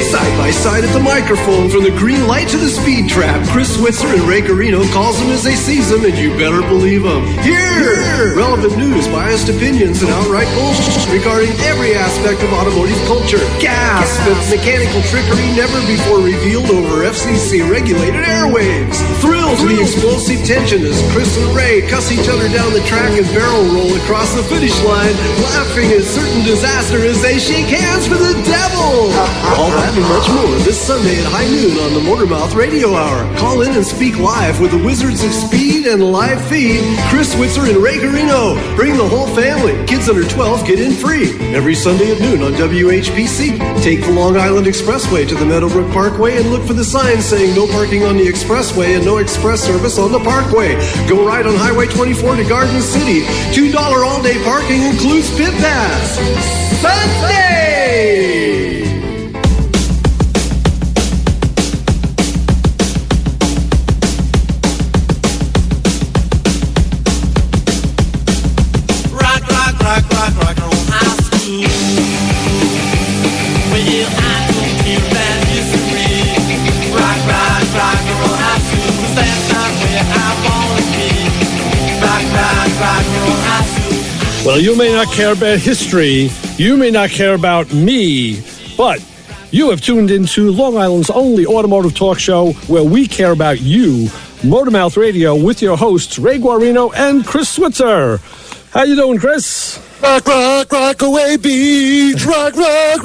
Side by side at the microphone, from the green light to the speed trap, Chris Switzer and Ray Carino calls them as they sees them, and you better believe them. Here! Relevant news, biased opinions, and outright bullshit regarding every aspect of automotive culture. Gasp at mechanical trickery never before revealed over FCC-regulated airwaves. Thrill to the explosive tension as Chris and Ray cuss each other down the track and barrel roll across the finish line, laughing at certain disaster as they shake hands for the devil. All that and much more this Sunday at high noon on the Motormouth Radio Hour. Call in and speak live with the Wizards of Speed and live feed, Chris Switzer and Ray Carino. Bring the whole family. Kids under 12 get in free. Every Sunday at noon on WHPC. Take the Long Island Expressway to the Meadowbrook Parkway and look for the sign saying no parking on the expressway and no express service on the parkway. Go right on Highway 24 to Garden City. $2 all-day parking includes pit pass. Sunday! Rock on high school. Well, I don't care about history. Rock on high school. 'Cause that's not where I wanna be. Rock on high school. Well, you may not care about history. You may not care about me. But you have tuned into Long Island's only automotive talk show where we care about you. Motormouth Radio with your hosts, Ray Guarino and Chris Switzer. How you doing, Chris? Rock away, beach. Rock away,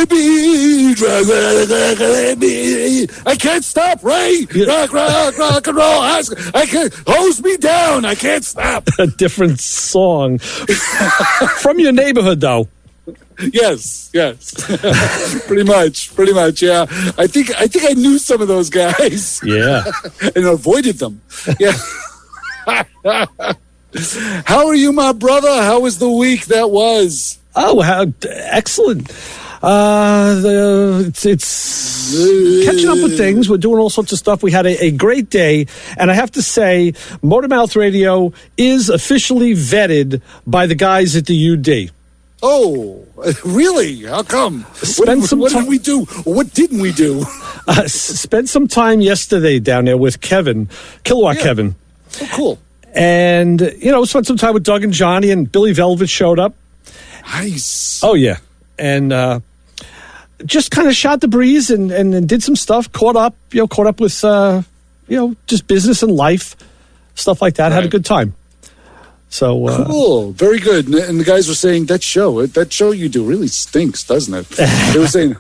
beach. Rock away, beach. I can't stop, Ray. Rock and roll. I can't. Hose me down. I can't stop. A different song. From your neighborhood, though. Yes. pretty much, yeah. I think I knew some of those guys. Yeah. And avoided them. Yeah. How are you, my brother? How was the week that was? Oh, excellent. It's catching up with things. We're doing all sorts of stuff. We had a great day. And I have to say, Motormouth Radio is officially vetted by the guys at the UD. Oh, really? How come? What did we do? What didn't we do? Spent some time yesterday down there with Kevin, Kilowatt Kevin. Oh, cool. And, spent some time with Doug and Johnny, and Billy Velvet showed up. Nice. Oh, yeah. And just kind of shot the breeze and did some stuff, caught up with, just business and life, stuff like that. Right. Had a good time. So cool. Very good. And the guys were saying that show you do really stinks, doesn't it? They were saying,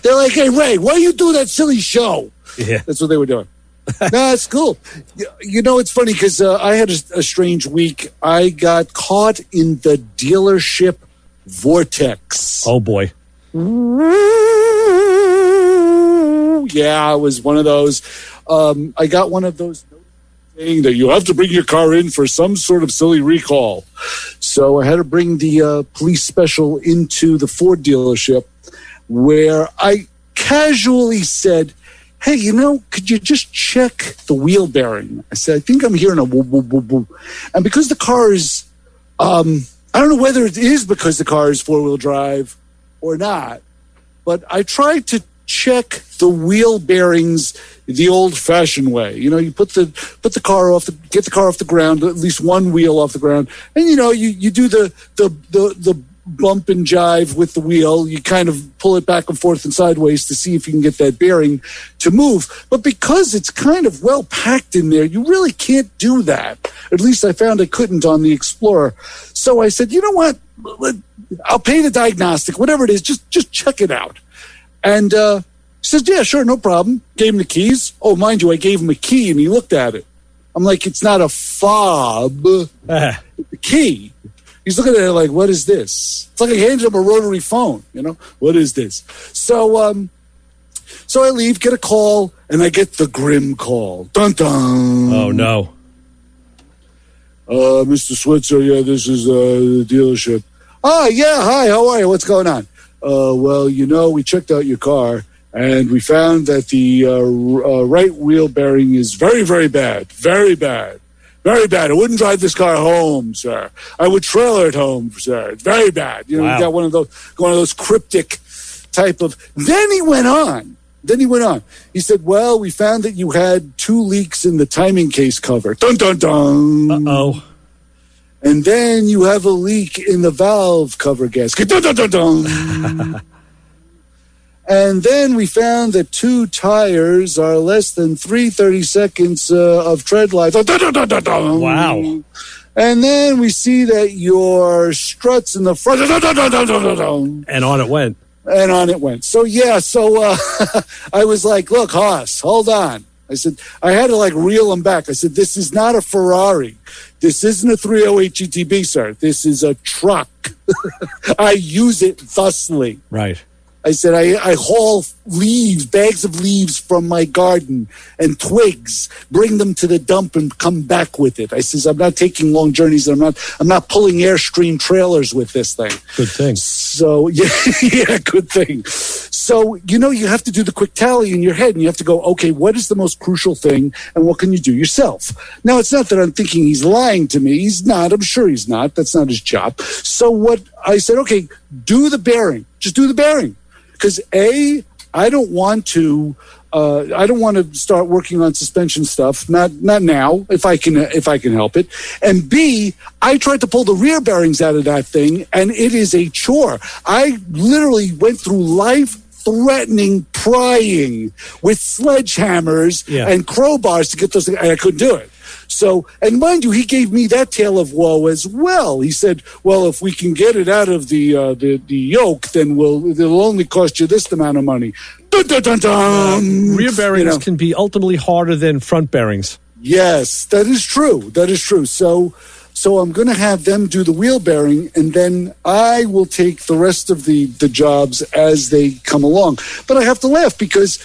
they're like, hey, Ray, why you do that silly show? Yeah. That's what they were doing. No, it's cool. It's funny because I had a strange week. I got caught in the dealership vortex. Oh, boy. Yeah, it was one of those. I got one of those saying that you have to bring your car in for some sort of silly recall. So I had to bring the police special into the Ford dealership where I casually said, hey, could you just check the wheel bearing? I said, I think I'm hearing a woo, woo, woo, woo. And because the car is, I don't know whether it is because the car is four-wheel drive or not, but I tried to check the wheel bearings the old-fashioned way. You put the car get the car off the ground, at least one wheel off the ground, and you do the bump and jive with the wheel. You kind of pull it back and forth and sideways to see if you can get that bearing to move. But because it's kind of well packed in there, you really can't do that. At least I found I couldn't on the Explorer. So I said, you know what? I'll pay the diagnostic, whatever it is, just check it out. And he says, yeah, sure, no problem. Gave him the keys. Oh, mind you, I gave him a key and he looked at it. I'm like, it's not a fob. It's a key. He's looking at it like, what is this? It's like I handed him a rotary phone, What is this? So I leave, get a call, and I get the grim call. Dun dun. Oh no. Mr. Switzer, yeah, this is the dealership. Yeah, hi, how are you? What's going on? Well, we checked out your car, and we found that the right wheel bearing is very, very bad. Very bad. Very bad. I wouldn't drive this car home, sir. I would trailer it home, sir. It's very bad. Wow. You got one of those cryptic type of. Then he went on. He said, well, we found that you had 2 leaks in the timing case cover. Dun, dun, dun. Uh-oh. And then you have a leak in the valve cover gasket. Dun, dun, dun, dun. And then we found that 2 tires are less than 3/30 seconds of tread life. Dun, dun, dun, dun, dun. Wow. And then we see that your struts in the front. Dun, dun, dun, dun, dun, dun, dun. And on it went. And on it went. So, I was like, look, Haas, hold on. I said, I had to like reel him back. I said, this is not a Ferrari. This isn't a 308 GTB, sir. This is a truck. I use it thusly. Right. I said, I haul leaves, bags of leaves from my garden and twigs, bring them to the dump and come back with it. I says, I'm not taking long journeys. I'm not pulling Airstream trailers with this thing. Good thing. So, yeah, good thing. So, you have to do the quick tally in your head and you have to go, okay, what is the most crucial thing and what can you do yourself? Now, it's not that I'm thinking he's lying to me. He's not. I'm sure he's not. That's not his job. So what I said, okay, do the bearing. Just do the bearing. Because I don't want to start working on suspension stuff. Not now, if I can help it. And B, I tried to pull the rear bearings out of that thing, and it is a chore. I literally went through life-threatening prying with sledgehammers and crowbars to get those things, and I couldn't do it. So, and mind you, he gave me that tale of woe as well. He said, well, if we can get it out of the yoke, then it'll only cost you this amount of money. Dun, dun, dun, dun. Rear bearings can be ultimately harder than front bearings. Yes, that is true. So I'm going to have them do the wheel bearing, and then I will take the rest of the jobs as they come along. But I have to laugh because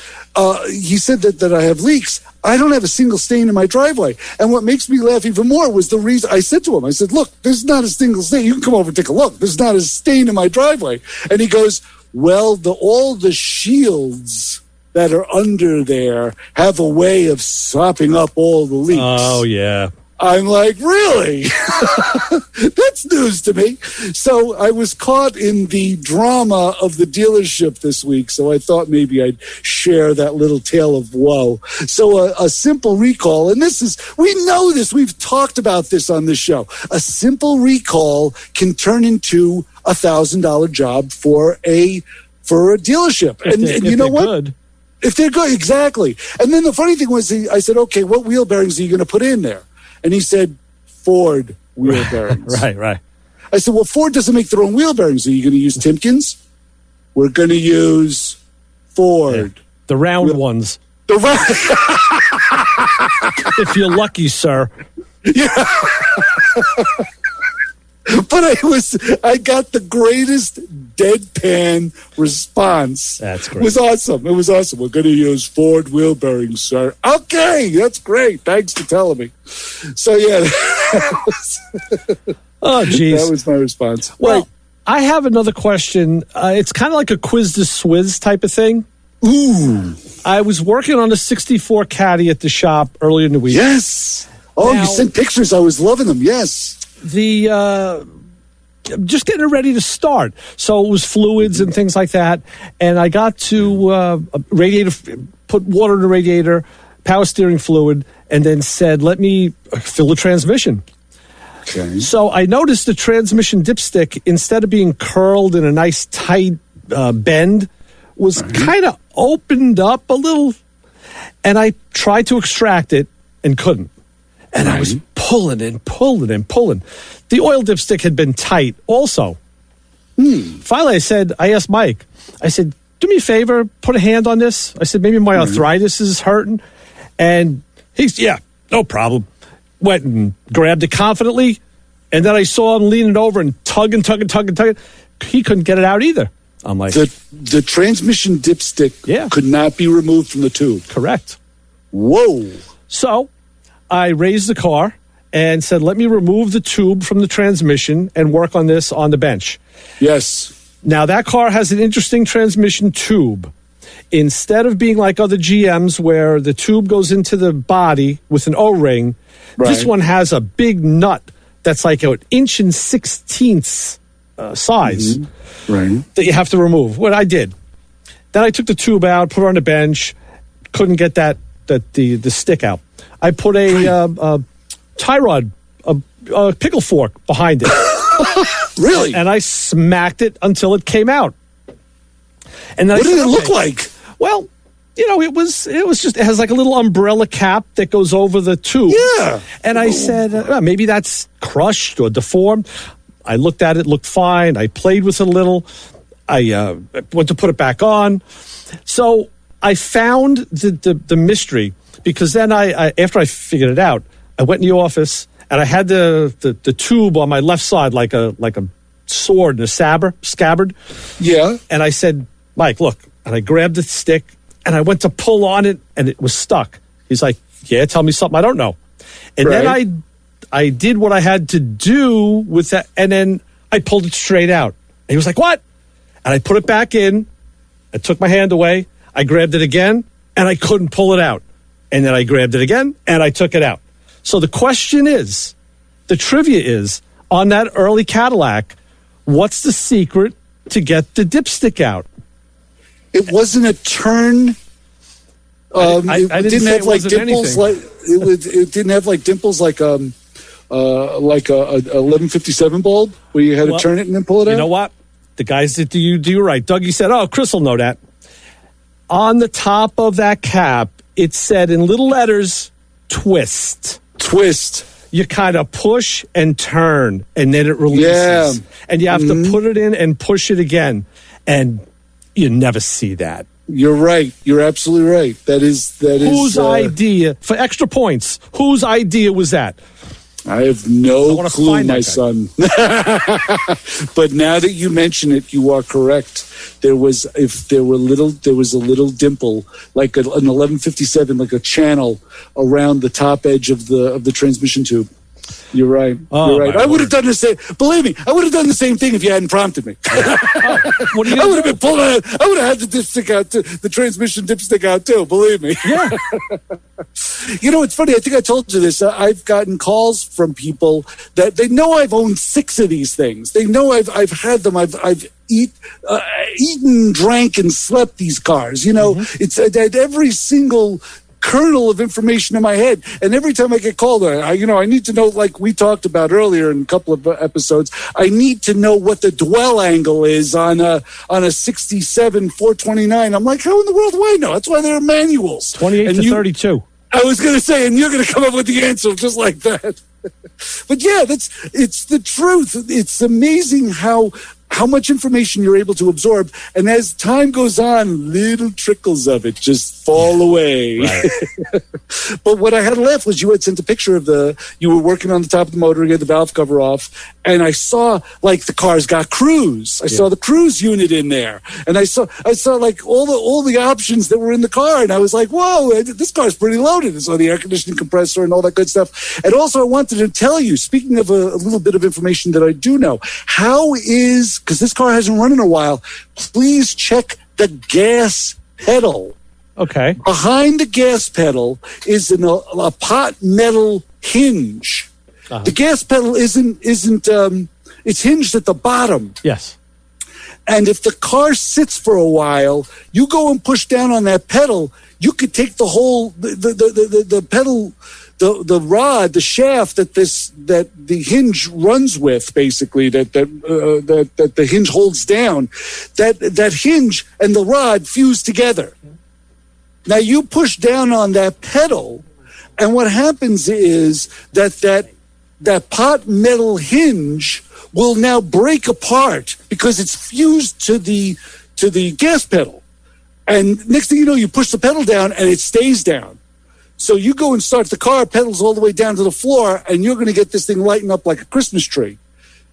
he said that I have leaks. I don't have a single stain in my driveway. And what makes me laugh even more was the reason I said to him, I said, look, there's not a single stain. You can come over and take a look. There's not a stain in my driveway. And he goes, well, all the shields that are under there have a way of sopping up all the leaks. Oh, yeah. I'm like, really? That's news to me. So I was caught in the drama of the dealership this week, so I thought maybe I'd share that little tale of woe. So a simple recall, and we know this, we've talked about this on this show. A simple recall can turn into $1,000 job for a dealership. And you know what? Good. If they're good, exactly. And then the funny thing was, I said, okay, what wheel bearings are you going to put in there? And he said, Ford wheel bearings. Right. I said, well, Ford doesn't make their own wheel bearings. Are you going to use Timken's? We're going to use Ford. Yeah. The round ones. The round. If you're lucky, sir. Yeah. But I got the greatest deadpan response. That's great. It was awesome. We're going to use Ford wheel bearings, sir. Okay, that's great. Thanks for telling me. So, yeah. Oh, geez. That was my response. Well, right. I have another question. It's kind of like a quiz to swizz type of thing. Ooh. I was working on a 64 Caddy at the shop earlier in the week. Yes. Oh, you sent pictures. I was loving them. Yes. Just getting it ready to start. So it was fluids and things like that. And I got to put water in the radiator, power steering fluid, and then said, let me fill the transmission. Okay. So I noticed the transmission dipstick, instead of being curled in a nice tight bend, was kind of opened up a little. And I tried to extract it and couldn't. And I was pulling and pulling and pulling. The oil dipstick had been tight also. Finally, I asked Mike, I said, do me a favor, put a hand on this. I said, maybe my arthritis is hurting. And he's, yeah, no problem. Went and grabbed it confidently. And then I saw him leaning over and tugging. He couldn't get it out either. I'm like, the transmission dipstick could not be removed from the tube. Correct. Whoa. So I raised the car and said, let me remove the tube from the transmission and work on this on the bench. Yes. Now, that car has an interesting transmission tube. Instead of being like other GMs where the tube goes into the body with an O-ring, this one has a big nut that's like 1 inch and 1/16 size that you have to remove. What I did, Then I took the tube out, put it on the bench. Couldn't get the stick out. I put a tie rod, a pickle fork behind it. Really? And I smacked it until it came out. And then what did it look like? Well, it was just, it has like a little umbrella cap that goes over the tube. Yeah. And I said, maybe that's crushed or deformed. I looked at it, looked fine. I played with it a little. I went to put it back on. So I found the mystery, because then I after I figured it out, I went in the office and I had the tube on my left side like a sword and a scabbard. Yeah. And I said, Mike, look. And I grabbed the stick and I went to pull on it and it was stuck. He's like, yeah, tell me something I don't know. And then I did what I had to do with that, and then I pulled it straight out. And he was like, what? And I put it back in. I took my hand away. I grabbed it again, and I couldn't pull it out. And then I grabbed it again, and I took it out. So the question is, the trivia is, on that early Cadillac, what's the secret to get the dipstick out? It wasn't a turn. I didn't have like dimples. It didn't have like dimples like a 1157 bulb where you had to turn it and then pull it out. You know what? The guys that do right. Dougie said, "Oh, Chris will know that." On the top of that cap, it said in little letters, "Twist." Twist. You kind of push and turn, and then it releases. Yeah. And you have to put it in and push it again, and you never see that. You're right. You're absolutely right. That is whose idea, for extra points, whose idea was that? I have no clue, my son. But now that you mention it, you are correct. There was a little dimple, like an 1157, like a channel around the top edge of the transmission tube. You're right. You're right. I would have done the same. Believe me, I would have done the same thing if you hadn't prompted me. What I would have been pulling out. I would have had the dipstick out too, the transmission dipstick out too. Believe me. Yeah. It's funny. I think I told you this. I've gotten calls from people that they know I've owned 6 of these things. They know I've had them. I've eaten, drank, and slept these cars. It's at every single kernel of information in my head, and every time I get called, I need to know, like we talked about earlier in a couple of episodes, I need to know what the dwell angle is on a 67 429. I'm like, how in the world do I know? That's why there are manuals. 28 to 32. I was going to say, and you're going to come up with the answer just like that. But yeah, it's the truth. It's amazing how much information you're able to absorb, and as time goes on, little trickles of it just fall away. Right. But what I had left was you had sent a picture of you were working on the top of the motor, you had the valve cover off, and I saw like the car's got cruise. I saw the cruise unit in there, and I saw like all the options that were in the car, and I was like, whoa, this car's pretty loaded. I saw the air conditioning compressor and all that good stuff. And also I wanted to tell you, speaking of a little bit of information that I do know, because this car hasn't run in a while, please check the gas pedal. Okay. Behind the gas pedal is a pot metal hinge. Uh-huh. The gas pedal isn't it's hinged at the bottom. Yes. And if the car sits for a while, you go and push down on that pedal, you could take the whole the pedal, the rod, the shaft that the hinge runs with, basically that the hinge holds down, that hinge and the rod fuse together. Now you push down on that pedal, and what happens is that pot metal hinge will now break apart because it's fused to the gas pedal. And next thing you know, you push the pedal down and it stays down. So you go and start the car, pedals all the way down to the floor, and you're going to get this thing lighting up like a Christmas tree.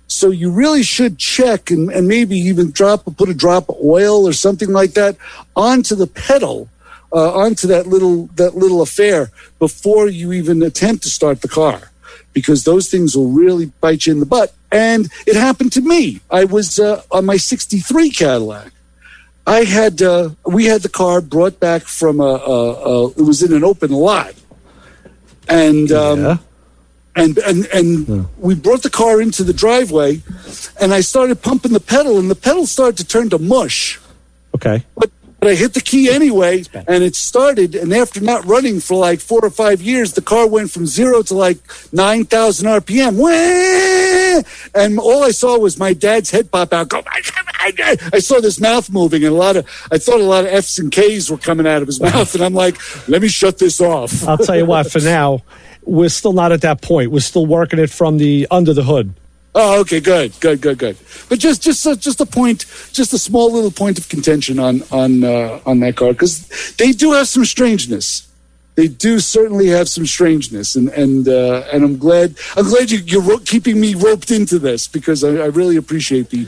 So you really should check and maybe even put a drop of oil or something like that onto the pedal, onto that little affair before you even attempt to start the car, because those things will really bite you in the butt. And it happened to me. I was on my 63 Cadillac. We had the car brought back from it was in an open lot, and we brought the car into the driveway, and I started pumping the pedal, and the pedal started to turn to mush. Okay. But I hit the key anyway, and it started. And after not running for like 4 or 5 years, the car went from 0 to like 9,000 RPM. Wah! And all I saw was my dad's head pop out. Go! I saw this mouth moving, and I thought a lot of F's and K's were coming out of his mouth. And I'm like, let me shut this off. I'll tell you what. For now, we're still not at that point. We're still working it from the under the hood. Oh, okay, good. But just a point, just a small little point of contention on that car, because they do have some strangeness. They do certainly have some strangeness, and I'm glad you're keeping me roped into this, because I really appreciate the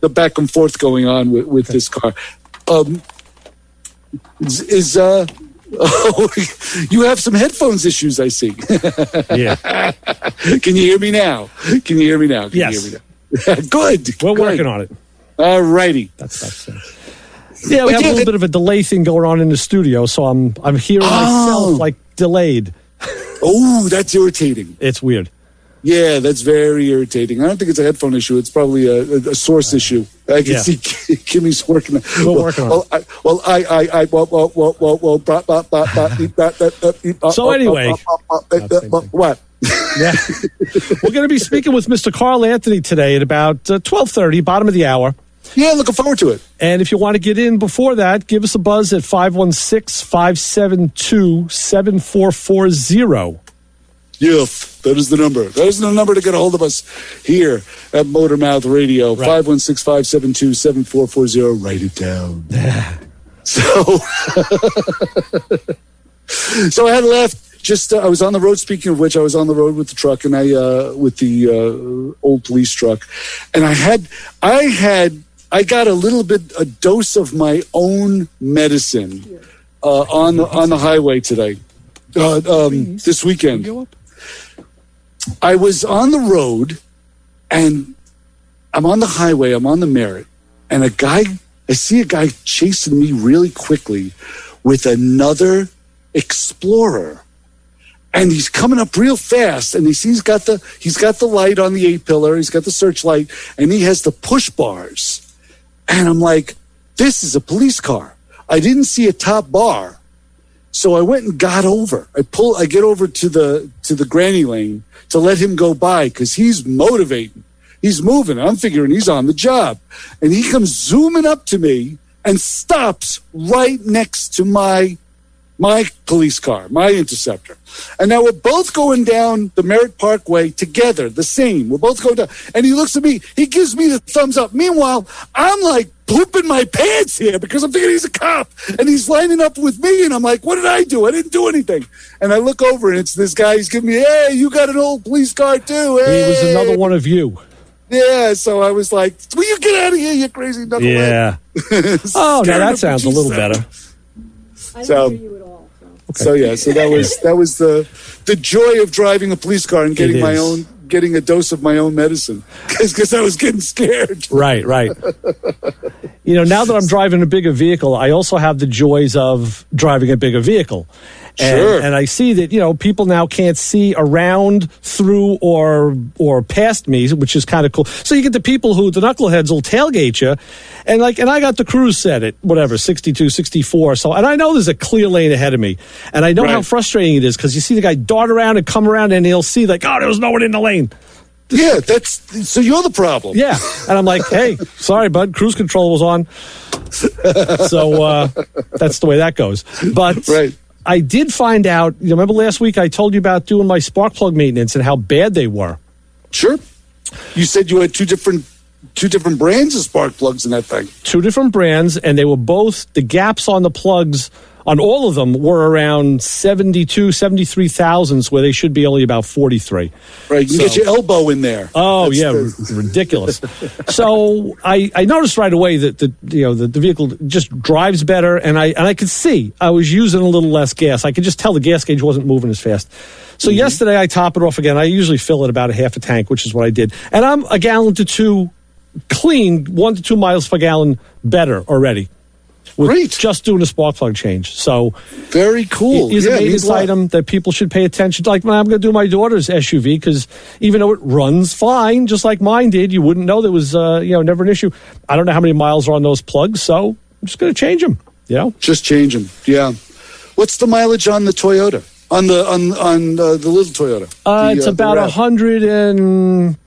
back and forth going on with this car. Oh, you have some headphones issues, I see. Yeah. Can you hear me now? Yes. Good. We're working on it. All righty. That's yeah, we have a little bit of a delay thing going on in the studio, so I'm hearing myself like delayed. Oh, that's irritating. It's weird. Yeah, that's very irritating. I don't think it's a headphone issue. It's probably a source issue. I can see Kimmy's working. We're working on it. So anyway. What? Yeah. We're going to be speaking with Mr. Carl Anthony today at about 12:30, bottom of the hour. Yeah, looking forward to it. And if you want to get in before that, give us a buzz at 516-572-7440. Yes, that is the number. That is the number to get a hold of us here at Motormouth Radio. Right. 516-572-7440. Write it down. So I had left. I was on the road. Speaking of which, I was on the road with the truck, and with the old police truck, and I got a dose of my own medicine on the highway today. This weekend. I was on the road, and I'm on the highway. I'm on the Merritt, and I see a guy chasing me really quickly with another Explorer, and he's coming up real fast. And he's got the light on the 8-pillar. He's got the searchlight, and he has the push bars. And I'm like, this is a police car. I didn't see a top bar. So I went and got over. I get over to the granny lane to let him go by, because he's motivating. He's moving. I'm figuring he's on the job. And he comes zooming up to me and stops right next to my police car, my Interceptor. And now we're both going down the Merritt Parkway together, the same. We're both going down. And he looks at me. He gives me the thumbs up. Meanwhile, I'm like pooping my pants here because I'm thinking he's a cop. And he's lining up with me. And I'm like, what did I do? I didn't do anything. And I look over, and it's this guy. He's giving me, hey, you got an old police car too. Hey. He was another one of you. Yeah, so I was like, will you get out of here, you crazy knucklehead? Yeah. Oh, now that sounds a little better. I don't hear you at all. Okay. So that was the joy of driving a police car and getting getting a dose of my own medicine, because I was getting scared. Right. Now that I'm driving a bigger vehicle, I also have the joys of driving a bigger vehicle. Sure. And I see that, people now can't see around, through, or past me, which is kind of cool. So you get the people who, the knuckleheads, will tailgate you. And I got the cruise set at, 62, 64. So, and I know there's a clear lane ahead of me. And I know how frustrating it is, because you see the guy dart around and come around, and he'll see there was no one in the lane. Yeah, so you're the problem. Yeah. And I'm like, hey, sorry, bud, cruise control was on. So that's the way that goes. But I did find out, remember last week I told you about doing my spark plug maintenance and how bad they were? Sure. You said you had two different brands of spark plugs in that thing. 2 different brands, and they were both, the gaps on the plugs, on all of them, were around 72, 73 thousandths, where they should be only about 43. Right, you can get your elbow in there. Oh, ridiculous. So I noticed right away that the vehicle just drives better, and I could see I was using a little less gas. I could just tell the gas gauge wasn't moving as fast. So yesterday I top it off again. I usually fill it about a half a tank, which is what I did. And I'm a gallon to 2 clean, 1 to 2 miles per gallon better already. Great. Just doing a spark plug change. So very cool. It is a maintenance item that people should pay attention to. Like, I'm going to do my daughter's SUV, because even though it runs fine, just like mine did, you wouldn't know there was never an issue. I don't know how many miles are on those plugs, so just going to change them. You know, just change them. Yeah. What's the mileage on the Toyota? On the little Toyota? It's about 100 and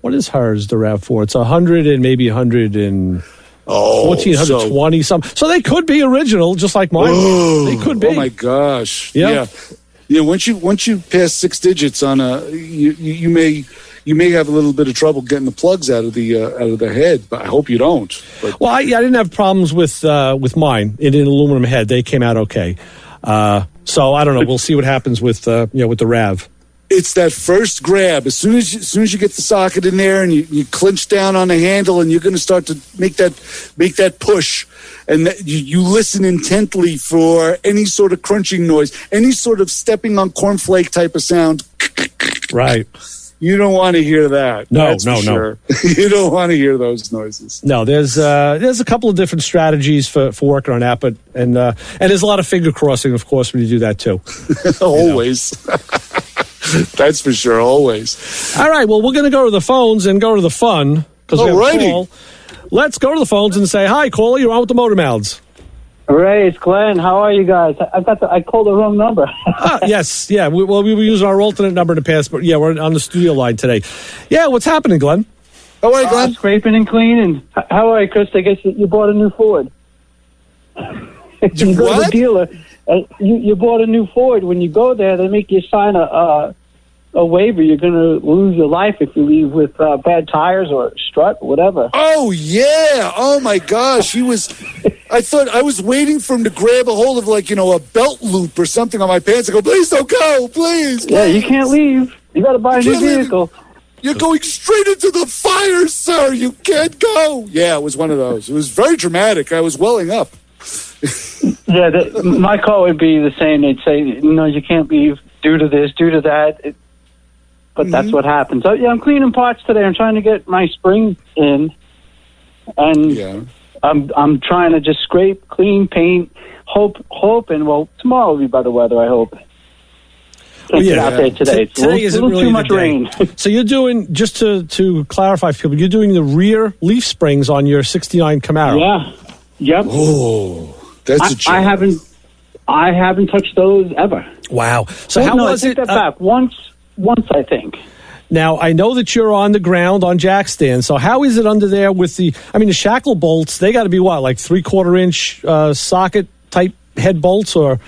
what is hers? The RAV4. It's 100 and maybe 100 and 1,420 something. So they could be original, just like mine. They could be. Oh my gosh! Yep. Yeah. Once you pass 6 digits on you may have a little bit of trouble getting the plugs out of the head, but I hope you don't. But. Well, I didn't have problems with mine. It an aluminum head. They came out okay. So I don't know. We'll see what happens with with the RAV. It's that first grab. As soon as you get the socket in there and you clinch down on the handle, and you're going to start to make that push, and you listen intently for any sort of crunching noise, any sort of stepping on cornflake type of sound. Right. You don't want to hear that. No. Sure. You don't want to hear those noises. No, there's a couple of different strategies for working on that, but and there's a lot of finger crossing, of course, when you do that too. Always. That's for sure. Always. All right. Well, we're going to go to the phones and go to the fun because we have a call. Let's go to the phones and say hi, caller. You're on with the Motor Mouths. Ray, it's Glenn. How are you guys? I called the wrong number. Yes. Yeah. We were using our alternate number in the past, but yeah, we're on the studio line today. Yeah. What's happening, Glenn? How are you, Glenn? Scraping and cleaning. How are you, Chris? I guess you bought a new Ford. You go to the dealer. You bought a new Ford. When you go there, they make you sign a waiver. You're going to lose your life if you leave with bad tires or strut, whatever. Oh, yeah. Oh, my gosh. I thought I was waiting for him to grab a hold of, a belt loop or something on my pants and go, please don't go, please. Yeah, you can't leave. You got to buy a new vehicle. You're going straight into the fire, sir. You can't go. Yeah, it was one of those. It was very dramatic. I was welling up. Yeah, my call would be the same. They'd say, no, you can't leave due to this, due to that. But that's what happens. So, yeah, I'm cleaning parts today. I'm trying to get my spring in. And I'm trying to just scrape, clean, paint, hoping, well, tomorrow will be better weather, I hope. Can't get out there today. It's today isn't a little really too much rain. So you're doing, just to clarify for people, you're doing the rear leaf springs on your 69 Camaro. Yeah. Yep. Oh, that's a job. I haven't touched those ever. Wow. So how was I take that back. Once, I think. Now, I know that you're on the ground on jack stands, so how is it under there with the shackle bolts, they got to be what, like 3/4 inch socket type head bolts, or?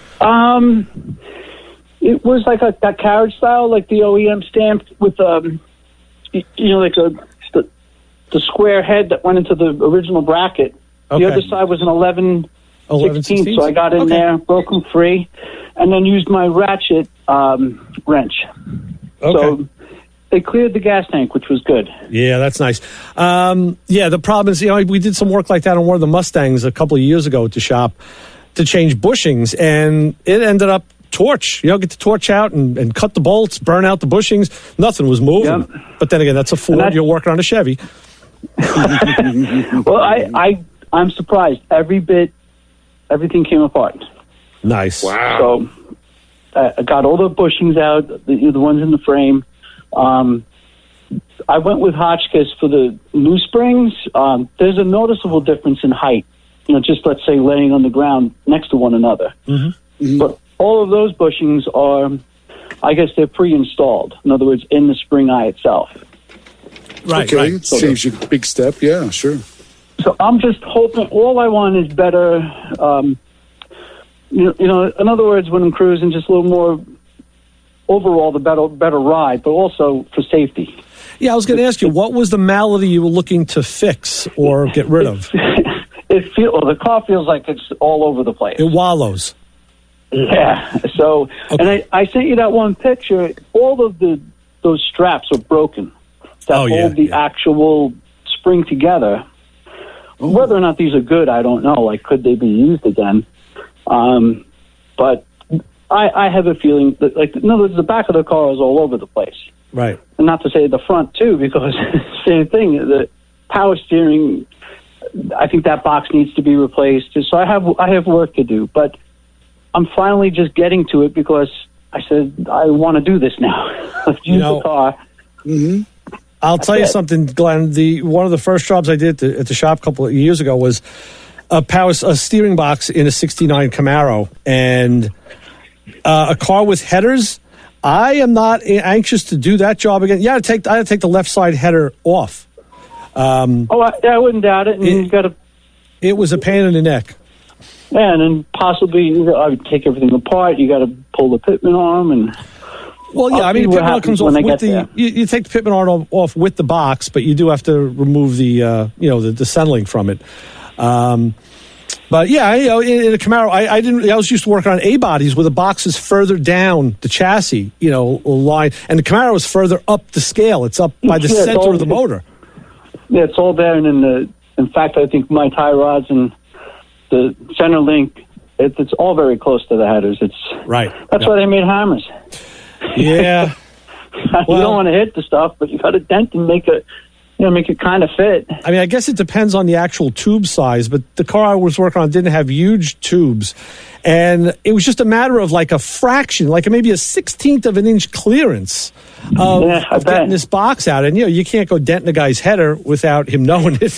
It was like that carriage style, like the OEM stamped with, like the square head that went into the original bracket. Okay. The other side was an 11/16, so I got in there, broke them free, and then used my ratchet wrench. Okay. So they cleared the gas tank, which was good. Yeah, that's nice. The problem is, we did some work like that on one of the Mustangs a couple of years ago at the shop to change bushings, and it ended up torch. Get the torch out and cut the bolts, burn out the bushings. Nothing was moving. Yep. But then again, that's a Ford. You're working on a Chevy. Well, I'm surprised. Everything came apart. Nice. Wow. So I got all the bushings out, the ones in the frame. I went with Hotchkiss for the new springs. There's a noticeable difference in height. Just let's say laying on the ground next to one another. Mm-hmm. Mm-hmm. But all of those bushings are, I guess they're pre-installed. In other words, in the spring eye itself. Right. Okay. Right. It saves you a big step. Yeah, sure. So I'm just hoping. All I want is better. In other words, when I'm cruising, just a little more overall, the better ride, but also for safety. Yeah, I was going to ask you, what was the malady you were looking to fix or get rid of? The car feels like it's all over the place. It wallows. Yeah. So, okay. And I sent you that one picture. All of those straps are broken that hold the actual spring together. Whether or not these are good, I don't know. Like, could they be used again? But I have a feeling that, in other words, the back of the car is all over the place. Right. And not to say the front, too, because same thing. The power steering, I think that box needs to be replaced. So I have work to do. But I'm finally just getting to it because I said, I want to do this now. Let's use the car. Mm-hmm. I'll tell you something, Glenn. One of the first jobs I did at the shop a couple of years ago was a steering box in a 69 Camaro, and a car with headers. I am not anxious to do that job again. Yeah, I had to take the left side header off. I wouldn't doubt it. And you got to. It was a pain in the neck. Yeah, and then possibly I would take everything apart. You got to pull the pitman arm and. Well, yeah, I mean, the pitman arm comes off with the. You take the pitman arm off with the box, but you do have to remove the the centerlink from it. But yeah, in a Camaro, I was used to work on A bodies where the box is further down the chassis, line, and the Camaro is further up the scale. It's up by the center of the motor. Yeah, it's all there, and in fact, I think my tie rods and the center link, it's all very close to the headers. It's right. That's why they made hammers. Yeah. You don't want to hit the stuff, but you got to dent and make it kind of fit. I mean, I guess it depends on the actual tube size, but the car I was working on didn't have huge tubes. And it was just a matter of like a fraction, like maybe a 16th of an inch clearance of getting this box out. And, you can't go denting a guy's header without him knowing it.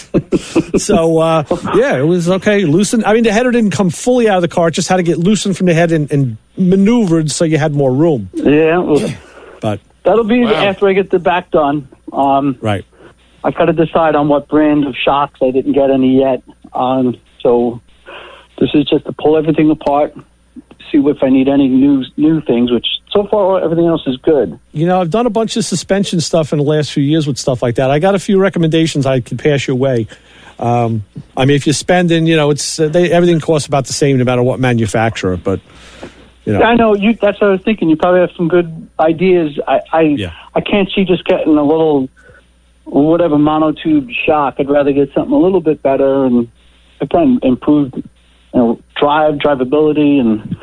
So, it was okay. Loosened. I mean, the header didn't come fully out of the car. It just had to get loosened from the head and maneuvered so you had more room. Yeah. But that'll be after I get the back done. Right. I've got to decide on what brand of shocks. I didn't get any yet. So this is just to pull everything apart, see if I need any new things, which so far everything else is good. I've done a bunch of suspension stuff in the last few years with stuff like that. I got a few recommendations I could pass your way. I mean, if you're spending, it's everything costs about the same no matter what manufacturer, but... I know that's what I was thinking. You probably have some good ideas. I can't see just getting a little... whatever monotube shock. I'd rather get something a little bit better and again improve drivability, and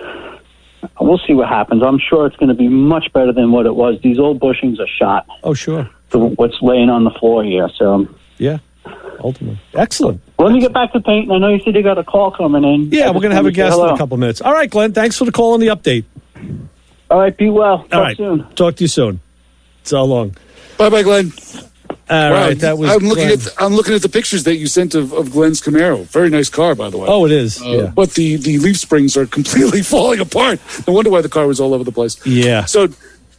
we'll see what happens. I'm sure it's going to be much better than what it was. These old bushings are shot. Oh, sure. For what's laying on the floor here. So yeah, ultimately excellent. Well, let me get back to painting. I know you said you got a call coming in. Yeah, we're going to have a guest in a couple of minutes. All right, Glenn. Thanks for the call and the update. All right, be well. Talk soon. Talk to you soon. So long. Bye, Glenn. All right, that was. I'm looking at the pictures that you sent of Glenn's Camaro. Very nice car, by the way. Oh, it is. But the leaf springs are completely falling apart. No wonder why the car was all over the place. Yeah. So,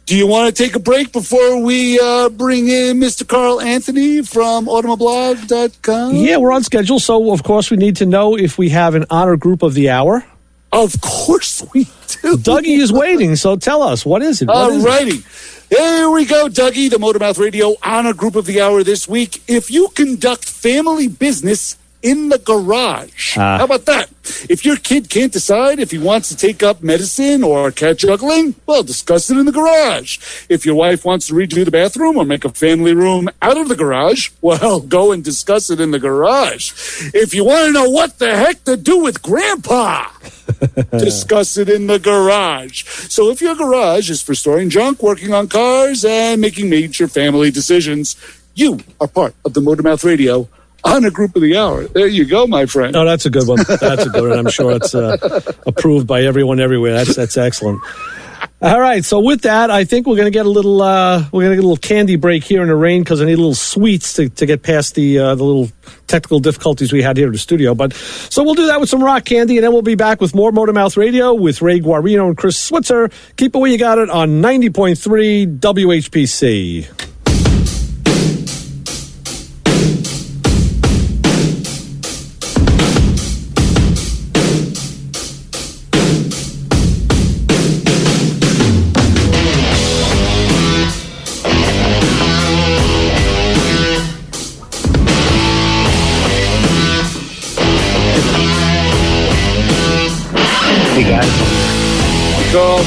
do you want to take a break before we bring in Mr. Carl Anthony from Automoblog.com? Yeah, we're on schedule. So, of course, we need to know if we have an honor group of the hour. Of course we do. Dougie is waiting, so tell us. What is it? All righty. Here we go, Dougie, the Motormouth Radio Honor Group of the Hour this week. If you conduct family business in the garage, how about that? If your kid can't decide if he wants to take up medicine or cat juggling, well, discuss it in the garage. If your wife wants to redo the bathroom or make a family room out of the garage, well, go and discuss it in the garage. If you want to know what the heck to do with Grandpa, discuss it in the garage. So if your garage is for storing junk, working on cars, and making major family decisions, you are part of the Motormouth Radio Honor Group of the Hour. There you go, my friend. Oh, that's a good one. That's a good one. I'm sure it's approved by everyone everywhere. That's excellent. All right. So with that, I think we're going to get a little candy break here in the rain because I need a little sweets to get past the little technical difficulties we had here in the studio. But so we'll do that with some rock candy, and then we'll be back with more Motormouth Radio with Ray Guarino and Chris Switzer. Keep it where you got it on 90.3 WHPC. Hey guys. Go.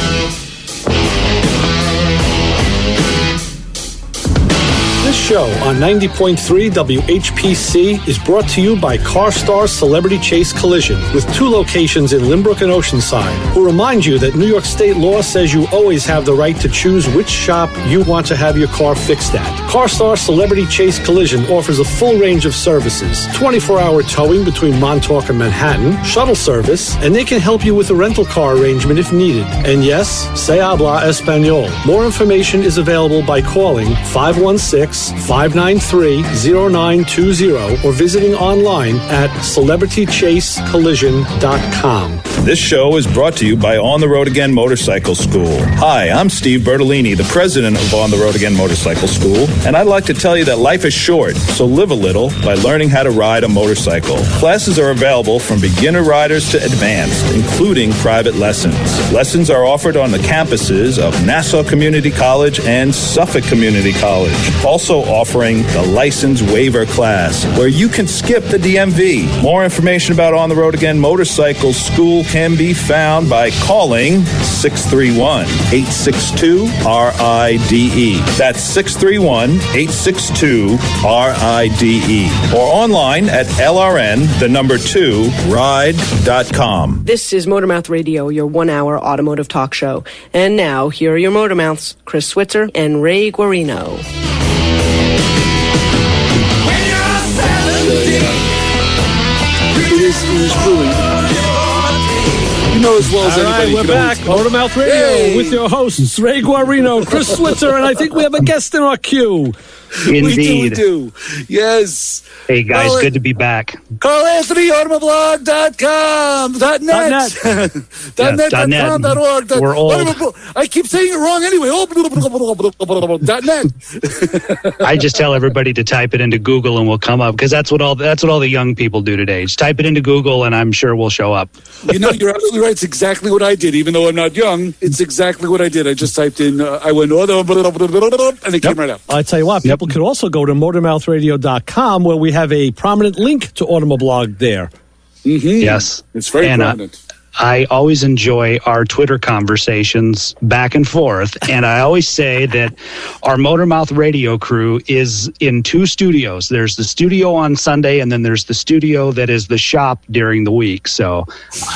This show on 90.3 WHPC is brought to you by CarStar Celebrity Chase Collision with 2 locations in Limbrook and Oceanside, who remind you that New York state law says you always have the right to choose which shop you want to have your car fixed at. CarStar Celebrity Chase Collision offers a full range of services, 24-hour towing between Montauk and Manhattan, shuttle service, and they can help you with a rental car arrangement if needed. And yes, se habla español. More information is available by calling 516 866-593-0920 or visiting online at celebritychasecollision.com. This show is brought to you by On the Road Again Motorcycle School. Hi, I'm Steve Bertolini, the president of On the Road Again Motorcycle School, and I'd like to tell you that life is short, so live a little by learning how to ride a motorcycle. Classes are available from beginner riders to advanced, including private lessons. Lessons are offered on the campuses of Nassau Community College and Suffolk Community College, also offering the license waiver class, where you can skip the DMV. More information about On the Road Again Motorcycle School can be found by calling 631-862-RIDE. That's 631-862-RIDE. Or online at LRN2ride.com. This is Motormouth Radio, your 1-hour automotive talk show. And now, here are your Motormouths, Chris Switzer and Ray Guarino. It is truly. You know as well as All anybody. right, we're back. Motormouth Radio with your hosts, Ray Guarino, Chris Switzer, and I think we have a guest in our queue. We do. Yes. Hey, guys, good to be back. Call Anthony, automoblog.com, .net. .net.com, .org. We're old. I keep saying it wrong anyway. .net. I just tell everybody to type it into Google and we'll come up, because that's what all the young people do today. Just type it into Google and I'm sure we'll show up. You know, you're absolutely right. It's exactly what I did. Even though I'm not young, it's exactly what I did. I just typed in, I went, and it came right up. I tell you what, people could also go to motormouthradio.com, where we have a prominent link to Automoblog there. Mm-hmm. Yes. It's very prominent. I always enjoy our Twitter conversations back and forth, and I always say that our Motormouth Radio crew is in two studios. There's the studio on Sunday, and then there's the studio that is the shop during the week. So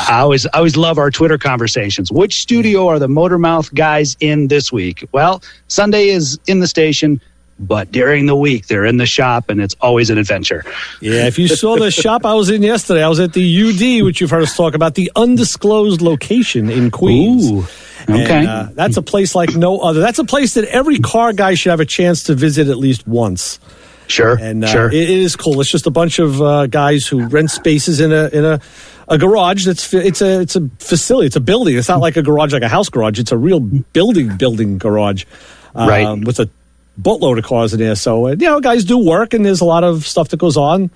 I always love our Twitter conversations. Which studio are the Motormouth guys in this week? Well, Sunday is in the station, but during the week, they're in the shop, and it's always an adventure. Yeah, if you saw the shop I was in yesterday, I was at the UD, which you've heard us talk about, the undisclosed location in Queens. Ooh, okay. And, that's a place like no other. That's a place that every car guy should have a chance to visit at least once. Sure, and sure. It is cool. It's just a bunch of guys who rent spaces in a garage. It's a facility. It's a building. It's not like a garage, like a house garage. It's a real building garage, right, with a boatload of cars in there. So, guys do work, and there's a lot of stuff that goes on.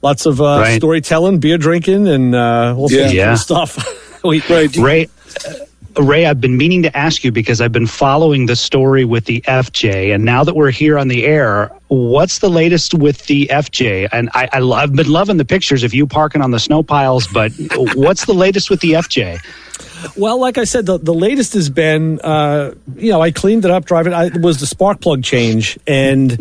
Lots of storytelling, beer drinking, and all sorts of cool stuff. Ray, I've been meaning to ask you, because I've been following the story with the FJ, and now that we're here on the air, what's the latest with the FJ? And I've been loving the pictures of you parking on the snow piles, but what's the latest with the FJ? Well, like I said, the latest has been, I cleaned it up, driving. It was the spark plug change, and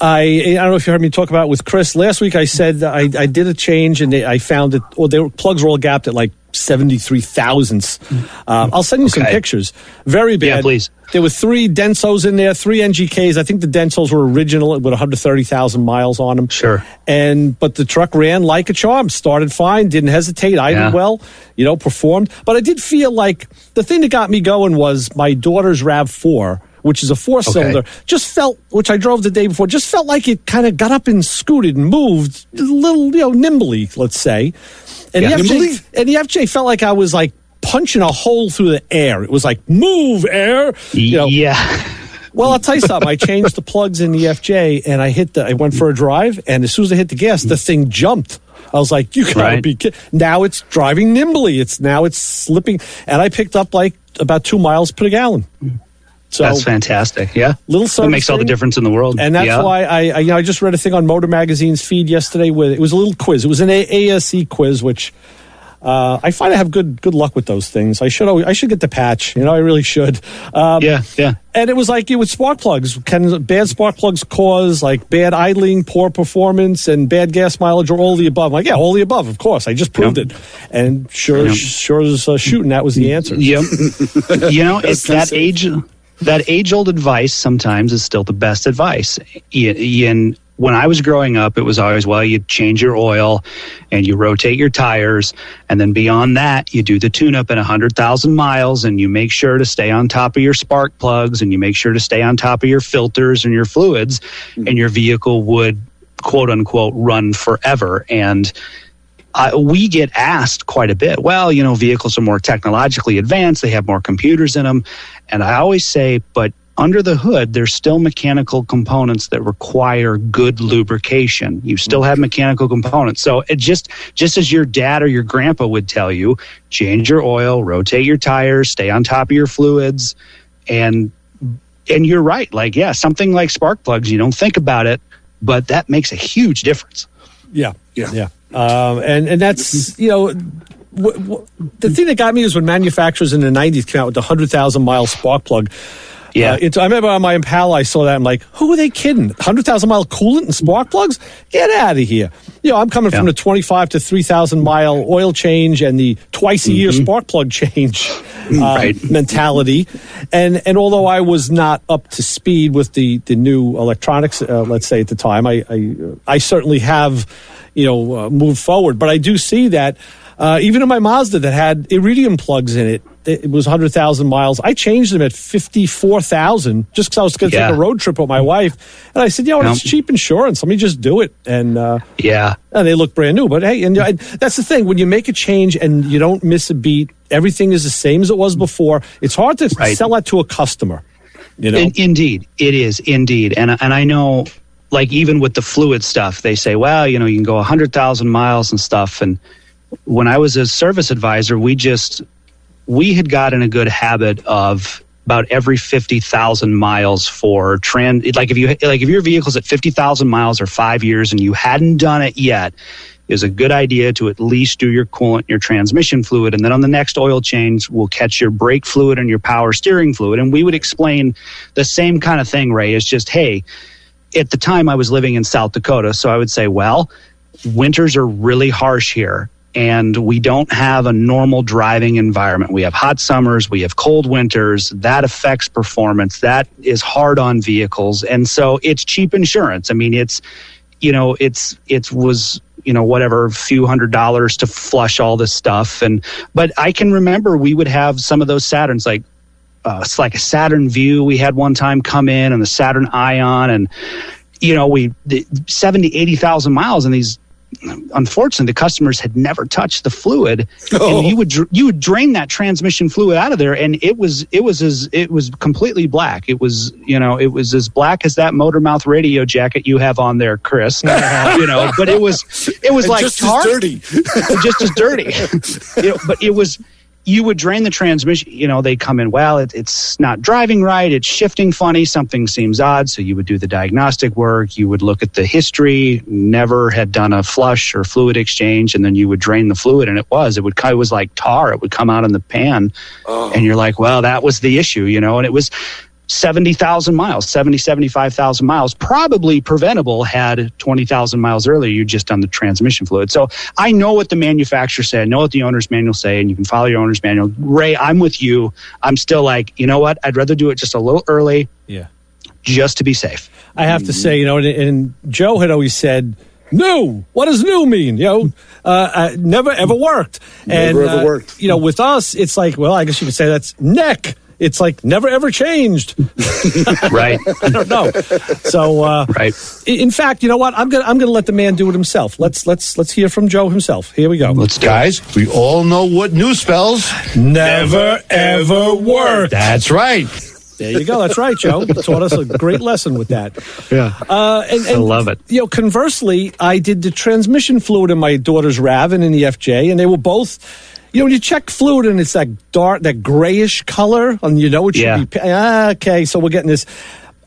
I don't know if you heard me talk about it with Chris last week. I said that I did a change, and I found it. Well, plugs were all gapped at like 73 thousandths. I'll send you some pictures. Very bad. Yeah, please. There were 3 Densos in there, 3 NGKs. I think the Densos were original with 130,000 miles on them. Sure. But the truck ran like a charm. Started fine, didn't hesitate, idled well, performed. But I did feel like the thing that got me going was my daughter's RAV4, which is a 4-cylinder, just felt, which I drove the day before, just felt like it kind of got up and scooted and moved a little, nimbly, let's say. And the FJ felt like I was like punching a hole through the air. It was like, move, air. Yeah. Well, I'll tell you something. I changed the plugs in the FJ, and I went for a drive, and as soon as I hit the gas, the thing jumped. I was like, you gotta be kidding. Now it's driving nimbly. It's slipping. And I picked up like about 2 miles per gallon. So that's fantastic. Yeah. Little that makes all the difference in the world. And that's why I just read a thing on Motor Magazine's feed yesterday it was a little quiz. It was an ASE quiz, which I find I have good luck with those things. I should get the patch. I really should. Yeah. And it was like with spark plugs. Can bad spark plugs cause like bad idling, poor performance, and bad gas mileage, or all the above? I'm like, yeah, all the above, of course. I just proved it. And sure as shooting, that was the answer. Yep. It's that age. That age-old advice sometimes is still the best advice. when I was growing up, it was always, well, you change your oil and you rotate your tires. And then beyond that, you do the tune-up at 100,000 miles and you make sure to stay on top of your spark plugs and you make sure to stay on top of your filters and your fluids, and your vehicle would, quote unquote, run forever. And we get asked quite a bit, well, you know, vehicles are more technologically advanced. They have more computers in them. And I always say, but under the hood, there's still mechanical components that require good lubrication. You still have mechanical components. So it just as your dad or your grandpa would tell you, change your oil, rotate your tires, stay on top of your fluids. And you're right. Like, yeah, something like spark plugs, you don't think about it, but that makes a huge difference. Yeah. And that's, you know, the thing that got me is when manufacturers in the 90s came out with the 100,000 mile spark plug. Yeah. I remember on my Impala, I saw that. I'm like, who are they kidding? 100,000 mile coolant and spark plugs? Get out of here. You know, I'm coming from the 25 to 3,000 mile oil change and the twice a year spark plug change mentality. And although I was not up to speed with the new electronics, let's say at the time, I certainly have, you know, moved forward. But I do see that even in my Mazda that had iridium plugs in it, it was 100,000 miles. I changed them at 54,000 just because I was going to take a road trip with my wife. And I said, you know, it's cheap insurance. Let me just do it. And and they look brand new. But hey, and that's the thing. When you make a change and you don't miss a beat, everything is the same as it was before. It's hard to sell that to a customer. You know? Indeed. It is, indeed. And I know, like, even with the fluid stuff, they say, well, you know, you can go 100,000 miles and stuff. And when I was a service advisor, we had gotten a good habit of about every 50,000 miles for if your vehicle's at 50,000 miles or 5 years and you hadn't done it yet, it was a good idea to at least do your coolant, your transmission fluid, and then on the next oil change, we'll catch your brake fluid and your power steering fluid. And we would explain the same kind of thing, Ray. It's just, hey, at the time I was living in South Dakota, so I would say, well, winters are really harsh here. And we don't have a normal driving environment. We have hot summers, we have cold winters. That affects performance. That is hard on vehicles. And so it's cheap insurance. I mean, it was whatever, a few $100s to flush all this stuff. But I can remember we would have some of those Saturns, like it's like a Saturn View we had one time come in, and the Saturn Ion, and you know, 70, 80,000 miles, and these, unfortunately, the customers had never touched the fluid, and you would drain that transmission fluid out of there, and it was completely black. It was as black as that Motor Mouth radio jacket you have on there, Chris. But it was like just tar, as dirty, just as dirty. But it was. You would drain the transmission, they come in, well, it's not driving right, it's shifting funny, something seems odd, so you would do the diagnostic work, you would look at the history, never had done a flush or fluid exchange, and then you would drain the fluid, and it was like tar, it would come out in the pan, and you're like, well, that was the issue, and it was 70,000 miles, 75,000 miles, probably preventable had 20,000 miles earlier you just done the transmission fluid. So I know what the manufacturer said, I know what the owner's manual say, and you can follow your owner's manual. Ray, I'm with you. I'm still like, you know what? I'd rather do it just a little early, just to be safe. I have to say, and Joe had always said, new. What does new mean? Never ever worked. Never ever worked. With us, it's like, well, I guess you could say that's neck. It's like never ever changed. Right. I don't know. So right. In fact, you know what? I'm gonna let the man do it himself. Let's hear from Joe himself. Here we go. Guys, we all know what new spells. Never ever worked. That's right. There you go. That's right, Joe. You taught us a great lesson with that. Yeah. And I love it. Conversely, I did the transmission fluid in my daughter's RAV and in the FJ, and they were both. When you check fluid and it's that dark, that grayish color, and it should be. Okay, so we're getting this.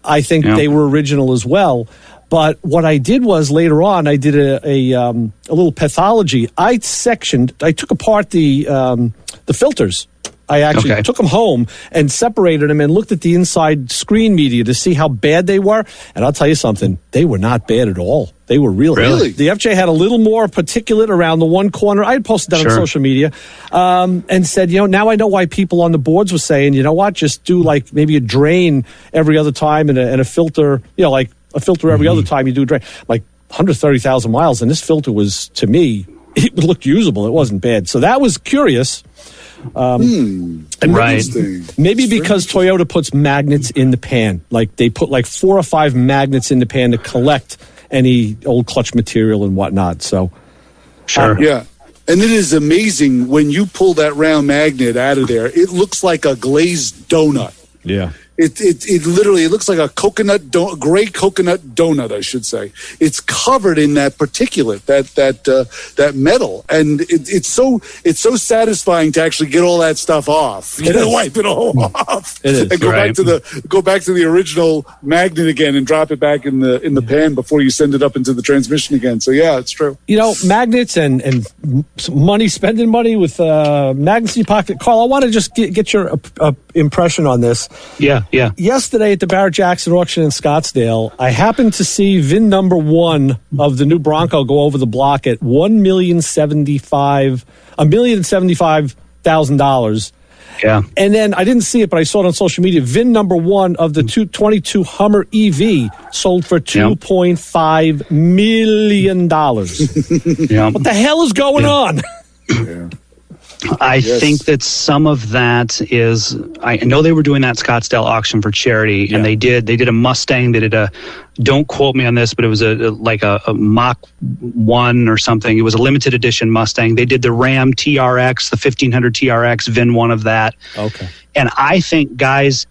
I think they were original as well. But what I did was later on, I did a little pathology. I took apart the filters. I actually took them home and separated them and looked at the inside screen media to see how bad they were. And I'll tell you something, they were not bad at all. They were really. The FJ had a little more particulate around the one corner. I had posted that on social media and said, now I know why people on the boards were saying, you know what, just do like maybe a drain every other time and a filter, like a filter every other time you do a drain. Like 130,000 miles, and this filter was, to me, it looked usable. It wasn't bad. So that was curious. And maybe because Toyota puts magnets in the pan. Like they put like 4 or 5 magnets in the pan to collect any old clutch material and whatnot. So, sure. Yeah. And it is amazing when you pull that round magnet out of there. It looks like a glazed donut. Yeah. It literally looks like a gray coconut donut, I should say. It's covered in that particulate, that metal, and it's so satisfying to actually get all that stuff off. Wipe it all off, and go back to the original magnet again and drop it back in the pan before you send it up into the transmission again. So yeah, it's true. You know, magnets and spending money with magnets in your pocket. Carl, I want to just get your impression on this. Yeah. Yesterday at the Barrett-Jackson auction in Scottsdale, I happened to see VIN number 1 of the new Bronco go over the block at $1,075,000. Yeah. And then I didn't see it, but I saw it on social media. VIN number 1 of the 22 Hummer EV sold for $2.5 million. Yeah. What the hell is going on? Yeah. I think that some of that is, I know they were doing that Scottsdale auction for charity, and they did a Mustang. They did don't quote me on this, but it was a Mach 1 or something. It was a limited edition Mustang. They did the Ram TRX, the 1500 TRX, VIN 1 of that. Okay. And I think, guys,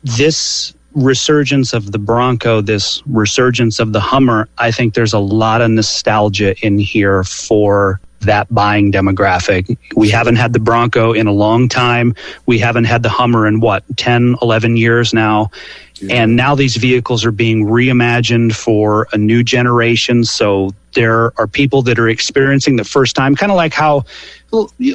this resurgence of the Bronco, this resurgence of the Hummer, I think there's a lot of nostalgia in here for that buying demographic. We haven't had the Bronco in a long time. We haven't had the Hummer in 10, 11 years now. Yeah. And now these vehicles are being reimagined for a new generation. So there are people that are experiencing the first time, kind of like how,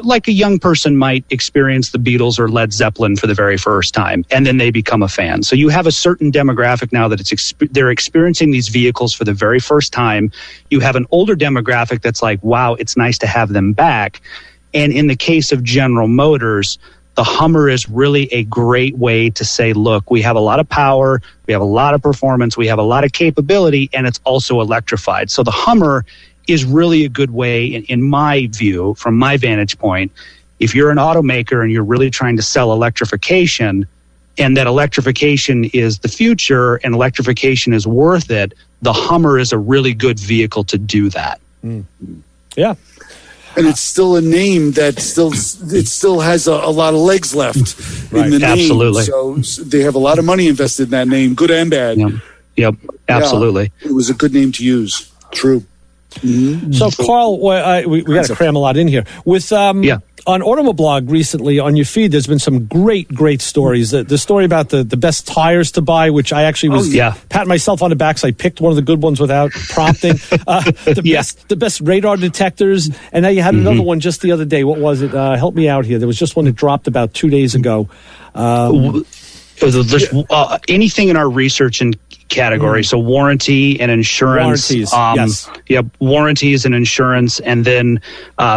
like a young person might experience the Beatles or Led Zeppelin for the very first time, and then they become a fan. So you have a certain demographic now that they're experiencing these vehicles for the very first time. You have an older demographic that's like, wow, it's nice to have them back. And in the case of General Motors, the Hummer is really a great way to say, look, we have a lot of power, we have a lot of performance, we have a lot of capability, and it's also electrified. So the Hummer is really a good way, in my view, from my vantage point, if you're an automaker and you're really trying to sell electrification, and that electrification is the future and electrification is worth it, the Hummer is a really good vehicle to do that. Yeah. And it's still a name that still has a lot of legs left in the name. Absolutely. So they have a lot of money invested in that name, good and bad. Yep. Absolutely. Yeah, it was a good name to use. True. Mm-hmm. So, Carl, we got to cram a lot in here. With on Automoblog recently on your feed, there's been some great stories. The story about the best tires to buy, which I actually was patting myself on the back, so I picked one of the good ones without prompting. The best radar detectors, and now you had another one just the other day. What was it? Help me out here. There was just one that dropped about 2 days ago. Anything in our research and category, so warranty and insurance, warranties and insurance, and then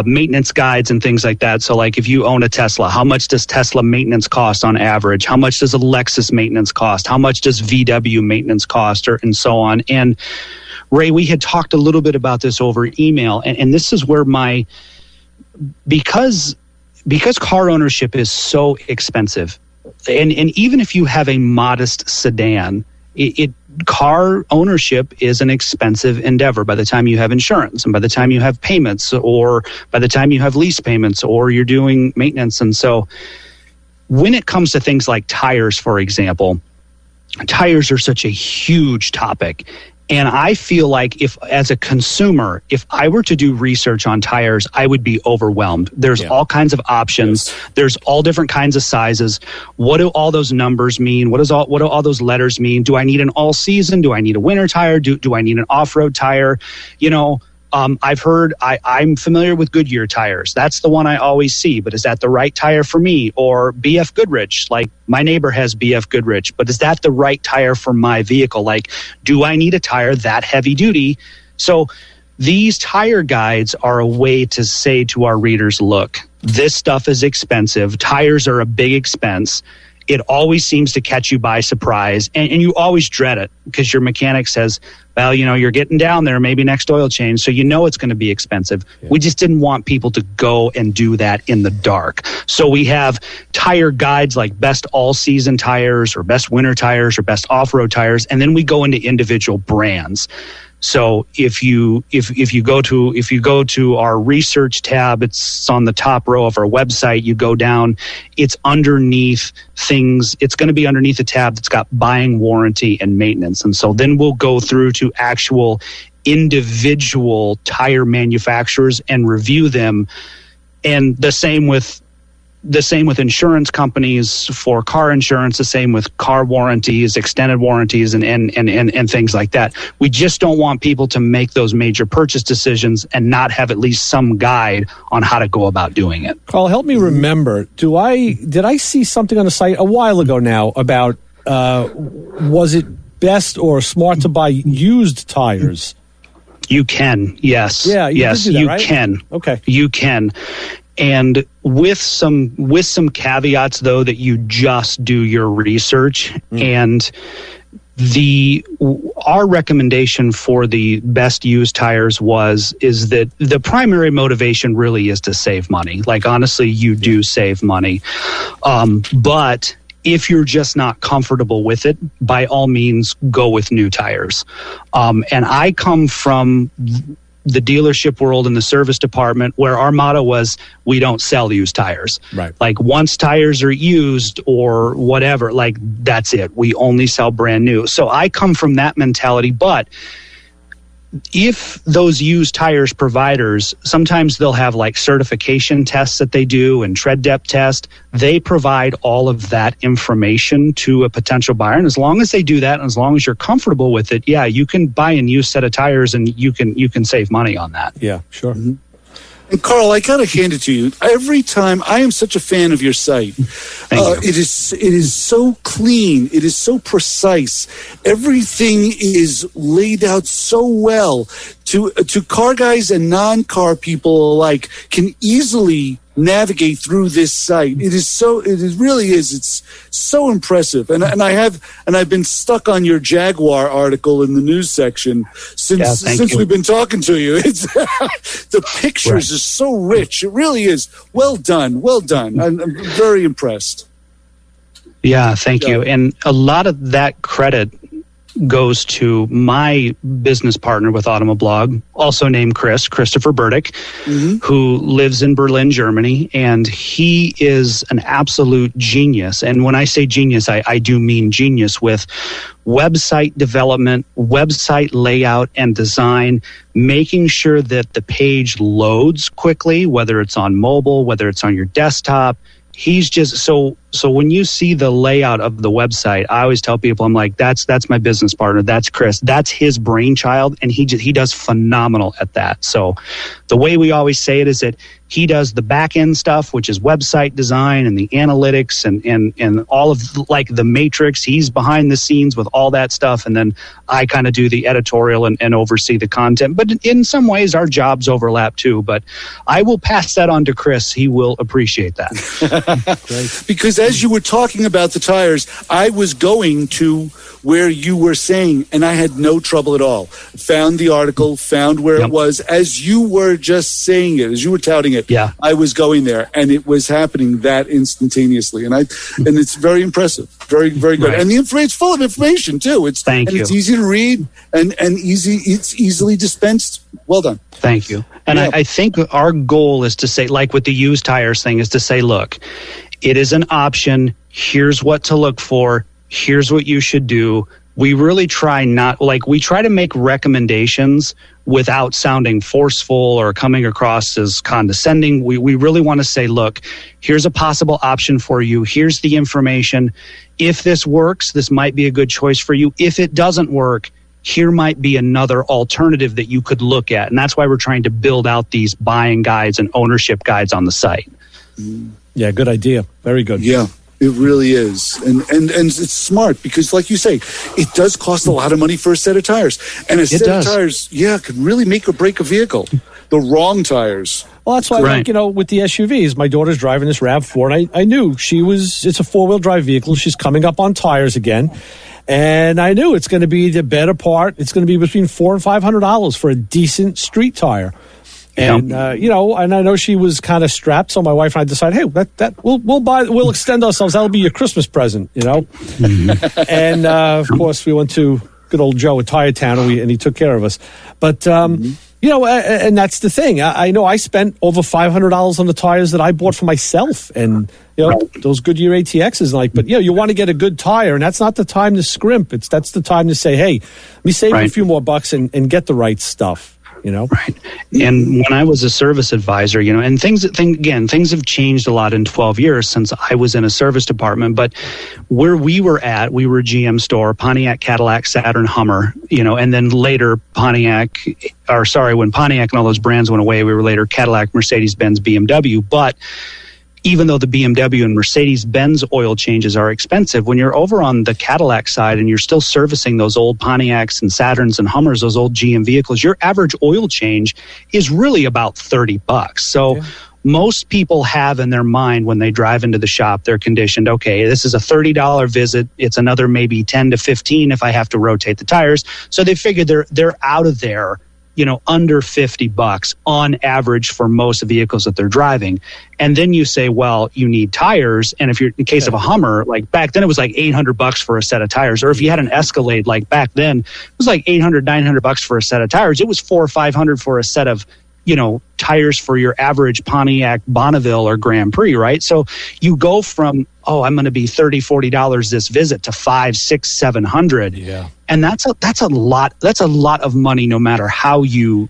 maintenance guides and things like that. So like if you own a Tesla, how much does Tesla maintenance cost on average? How much does a Lexus maintenance cost? How much does VW maintenance cost, and so on? And Ray, we had talked a little bit about this over email, and this is where because car ownership is so expensive, and even if you have a modest sedan, car ownership is an expensive endeavor by the time you have insurance and by the time you have payments or by the time you have lease payments or you're doing maintenance. And so when it comes to things like tires, for example, tires are such a huge topic. And I feel like as a consumer, if I were to do research on tires, I would be overwhelmed. There's all kinds of options. Yes. There's all different kinds of sizes. What do all those numbers mean? What do all those letters mean? Do I need an all season? Do I need a winter tire? Do I need an off-road tire? I've heard, I'm familiar with Goodyear tires. That's the one I always see, but is that the right tire for me? Or BF Goodrich, like my neighbor has BF Goodrich, but is that the right tire for my vehicle? Like, do I need a tire that heavy duty? So these tire guides are a way to say to our readers, look, this stuff is expensive. Tires are a big expense. It always seems to catch you by surprise, and you always dread it because your mechanic says, well, you're getting down there, maybe next oil change, so it's going to be expensive. Yeah. We just didn't want people to go and do that in the dark. So we have tire guides like best all-season tires or best winter tires or best off-road tires, and then we go into individual brands. So if you go to our research tab, it's on the top row of our website. You go down, it's underneath things. It's going to be underneath a tab that's got buying, warranty, and maintenance. And so then we'll go through to actual individual tire manufacturers and review them. And the same with insurance companies for car insurance, the same with car warranties, extended warranties, and things like that. We just don't want people to make those major purchase decisions and not have at least some guide on how to go about doing it. Carl, help me remember. Did I see something on the site a while ago now about was it best or smart to buy used tires? You can, yes. Yeah, yes, did that, you right? can. Okay. You can. And with some caveats, though, that you just do your research. And our recommendation for the best used tires is that the primary motivation really is to save money. Like, honestly, you do save money. But if you're just not comfortable with it, by all means, go with new tires. And I come from the dealership world and the service department where our motto was, we don't sell used tires. Right. Like, once tires are used or whatever, like, that's it. We only sell brand new. So I come from that mentality. But if those used tires providers, sometimes they'll have like certification tests that they do and tread depth test. They provide all of that information to a potential buyer. And as long as they do that, and as long as you're comfortable with it, yeah, you can buy a new set of tires and you can save money on that. Yeah, sure. Mm-hmm. And Carl, I gotta hand it to you. Every time, I am such a fan of your site. It is so clean. It is so precise. Everything is laid out so well. To car guys and non-car people alike can easily navigate through this site. It's so impressive. And I've been stuck on your Jaguar article in the news section since we've been talking to you. It's the pictures are so rich. It really is. Well done. I'm very impressed. Yeah, thank you. And a lot of that credit goes to my business partner with Automoblog, also named Christopher Burdick, who lives in Berlin, Germany, and he is an absolute genius. And when I say genius, I do mean genius with website development, website layout and design, making sure that the page loads quickly, whether it's on mobile, whether it's on your desktop. He's just so when you see the layout of the website, I always tell people, I'm like, that's my business partner. That's Chris. That's his brainchild. And he does phenomenal at that. So the way we always say it is that he does the back end stuff, which is website design and the analytics and all of like the matrix. He's behind the scenes with all that stuff. And then I kind of do the editorial and oversee the content. But in some ways, our jobs overlap too. But I will pass that on to Chris. He will appreciate that. Great. Because as you were talking about the tires, I was going to where you were saying, and I had no trouble at all. Found the article, found where it was. As you were just saying it, as you were touting it, I was going there, and it was happening that instantaneously. And it's very impressive, very, very good. Right. And it's full of information too. It's easy to read and it's easily dispensed. Well done. Thank you. And I think our goal is to say, like with the used tires thing, is to say, look, it is an option. Here's what to look for. Here's what you should do. We really try to make recommendations without sounding forceful or coming across as condescending. We really want to say, look, here's a possible option for you. Here's the information. If this works, this might be a good choice for you. If it doesn't work, here might be another alternative that you could look at. And that's why we're trying to build out these buying guides and ownership guides on the site. Yeah, good idea. Very good. Yeah, it really is. And it's smart because, like you say, it does cost a lot of money for a set of tires. And a set of tires, can really make or break a vehicle. The wrong tires. Well, that's why, Right. like, with the SUVs, my daughter's driving this RAV4, and I knew it's a four-wheel drive vehicle. She's coming up on tires again. And I knew it's going to be the better part. It's going to be between $400 and $500 for a decent street tire. And, and I know she was kind of strapped. So my wife and I decided, hey, we'll extend ourselves. That'll be your Christmas present, Mm-hmm. And, of course, we went to good old Joe at Tire Town, and he took care of us. But, and that's the thing. I know I spent over $500 on the tires that I bought for myself, and those Goodyear ATXs. But you want to get a good tire, and that's not the time to scrimp. That's the time to say, hey, let me save a few more bucks and get the right stuff. Right. And when I was a service advisor, and things have changed a lot in 12 years since I was in a service department. But where we were at, we were a GM store, Pontiac, Cadillac, Saturn, Hummer, and then later when Pontiac and all those brands went away, we were later Cadillac, Mercedes-Benz, BMW. But even though the BMW and Mercedes-Benz oil changes are expensive, when you're over on the Cadillac side and you're still servicing those old Pontiacs and Saturns and Hummers, those old GM vehicles, your average oil change is really about $30. So most people have in their mind when they drive into the shop, they're conditioned, okay, this is a $30 visit. It's another maybe 10 to 15 if I have to rotate the tires. So they figure they're out of there, under $50 on average for most vehicles that they're driving. And then you say, well, you need tires. And if you're in case of a Hummer, like back then it was like $800 for a set of tires. Or if you had an Escalade, like back then, it was like $800, $900 for a set of tires. It was $400 or $500 for a set of, tires for your average Pontiac Bonneville or Grand Prix, right? So you go from, I'm going to be $30, $40 this visit to $500, $600, $700. Yeah. And that's a lot of money no matter how you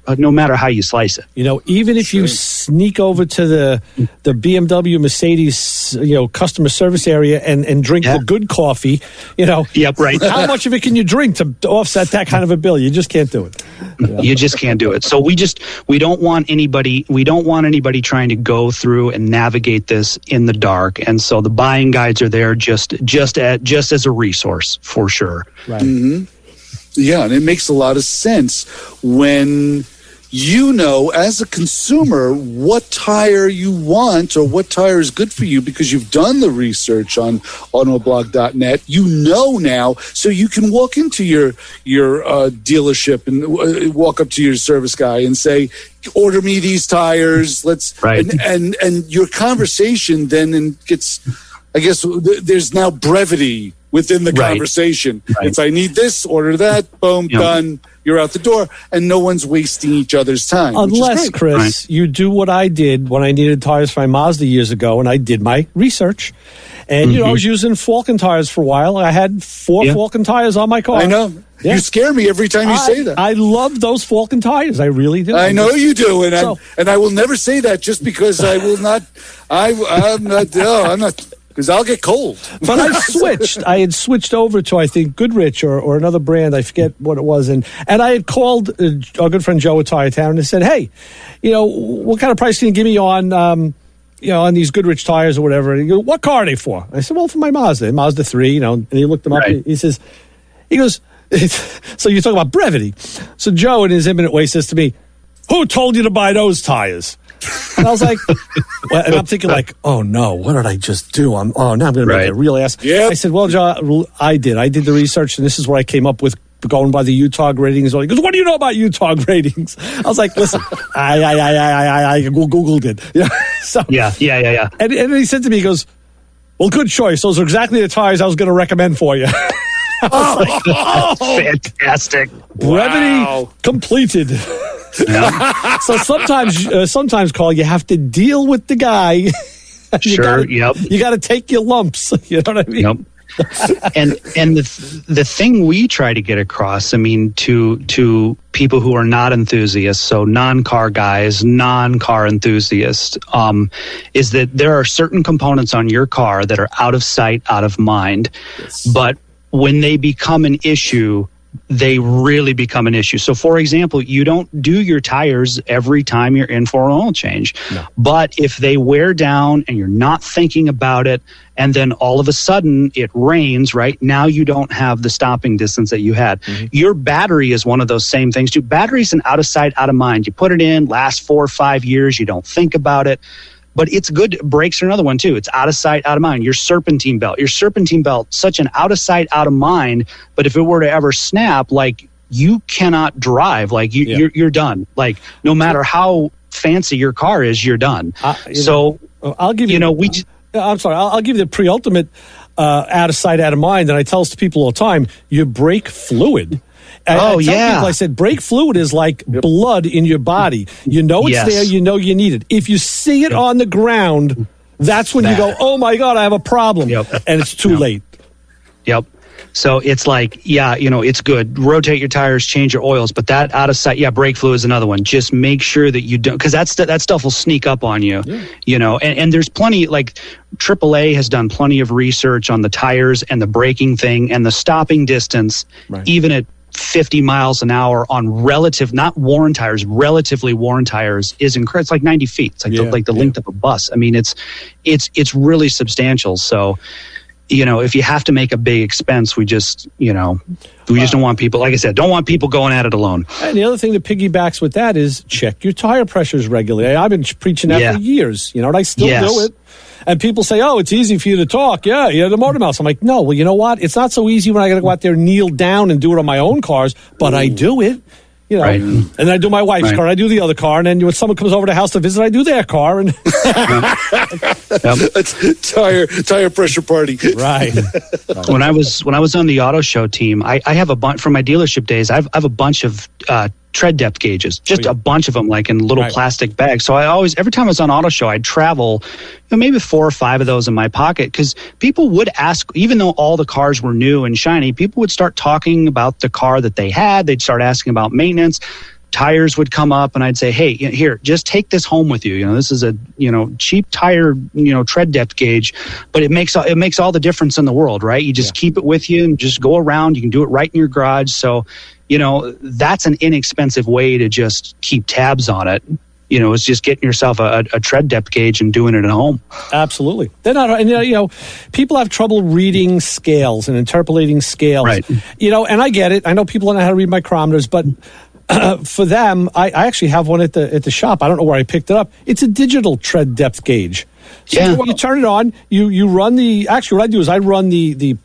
slice it. Even if you sneak over to the BMW Mercedes, customer service area and drink the good coffee, Yep, right. How much of it can you drink to offset that kind of a bill? You just can't do it. You just can't do it. So we don't want anybody trying to go through and navigate this in the dark. And so the buying guides are there just as a resource for sure. Right. Mm-hmm. Yeah, and it makes a lot of sense when as a consumer, what tire you want or what tire is good for you because you've done the research on automoblog.net. Now, so you can walk into your dealership and walk up to your service guy and say, order me these tires. And your conversation then gets, I guess, there's now brevity within the conversation. Right. If I need this, order that, boom, done. You're out the door, and no one's wasting each other's time. Unless, Chris, you do what I did when I needed tires for my Mazda years ago, and I did my research. And, I was using Falcon tires for a while. I had 4 Falcon tires on my car. I know. Yeah. You scare me every time you say that. I love those Falcon tires. I really do. I know you do, and I will never say that just because I will not. I'm not. Because I'll get cold. But I had switched over to, I think, Goodrich or another brand. I forget what it was. And I had called our good friend Joe at Tire Town and said, hey, what kind of price can you give me on, on these Goodrich tires or whatever? And he goes, what car are they for? I said, well, for my Mazda 3, and he looked them up. Right. He goes, so you're talking about brevity. So Joe, in his imminent way, says to me, who told you to buy those tires? And I was like, and I'm thinking like, oh no, what did I just do? Now I'm going to make a real ass. Yep. I said, well, John, I did the research, and this is what I came up with going by the UTOG ratings. He goes, what do you know about UTOG ratings? I was like, listen, I Googled it. Yeah. And he said to me, he goes, well, good choice. Those are exactly the tires I was going to recommend for you. Fantastic. Brevity completed. Yeah. So sometimes, Carl, you have to deal with the guy. You got to take your lumps. You know what I mean? Yep. and the thing we try to get across, to people who are not enthusiasts, so non-car guys, non-car enthusiasts, is that there are certain components on your car that are out of sight, out of mind. Yes. But when they become an issue, they really become an issue. So, for example, you don't do your tires every time you're in for an oil change. No. But if they wear down and you're not thinking about it, and then all of a sudden it rains, right? Now you don't have the stopping distance that you had. Mm-hmm. Your battery is one of those same things too. Battery's an out of sight, out of mind. You put it in, lasts 4 or 5 years, you don't think about it. But it's good. Brakes are another one too. It's out of sight, out of mind. Your serpentine belt, such an out of sight, out of mind. But if it were to ever snap, like, you cannot drive. Like, you're done. Like, no matter how fancy your car is, you're done. I'll give you. I'll give you the pre-ultimate out of sight, out of mind. And I tell this to people all the time: your brake fluid. I tell people, I said, brake fluid is like blood in your body. You know it's there. You know you need it. If you see it on the ground, that's when you go, oh, my God, I have a problem. And it's too late. Yep. So it's like, it's good. Rotate your tires, change your oils. But that out of sight, brake fluid is another one. Just make sure that you don't, because that stuff will sneak up on you, and there's plenty, like AAA has done plenty of research on the tires and the braking thing and the stopping distance, even at 50 miles an hour on relatively worn tires is incredible. It's like 90 feet. It's like the length of a bus. I mean, it's really substantial. So, if you have to make a big expense, we just don't want people, like I said, don't want people going at it alone. And the other thing that piggybacks with that is check your tire pressures regularly. I've been preaching that for years, and I still do it. And people say, oh, it's easy for you to talk. Yeah, you're the motor mouse. I'm like, no, well, you know what? It's not so easy when I got to go out there, kneel down and do it on my own cars, but I do it. And then I do my wife's car, I do the other car, and then when someone comes over to the house to visit, I do their car. And That's tire pressure party. Right. When I was on the auto show team, I have a bunch from my dealership days. I have a bunch of tread depth gauges, just a bunch of them, like in little plastic bags. So every time I was on auto show, I'd travel, maybe 4 or 5 of those in my pocket, because people would ask, even though all the cars were new and shiny, people would start talking about the car that they had. They'd start asking about maintenance. Tires would come up, and I'd say, hey, here, just take this home with you. This is a cheap tire tread depth gauge, but it makes all the difference in the world, right? You just keep it with you and just go around. You can do it right in your garage. So that's an inexpensive way to just keep tabs on it. It's just getting yourself a tread depth gauge and doing it at home. Absolutely. They're not, and people have trouble reading scales and interpolating scales. Right. And I get it. I know people don't know how to read micrometers, but for them, I actually have one at the shop. I don't know where I picked it up. It's a digital tread depth gauge. So you turn it on. You run actually what I do is I run the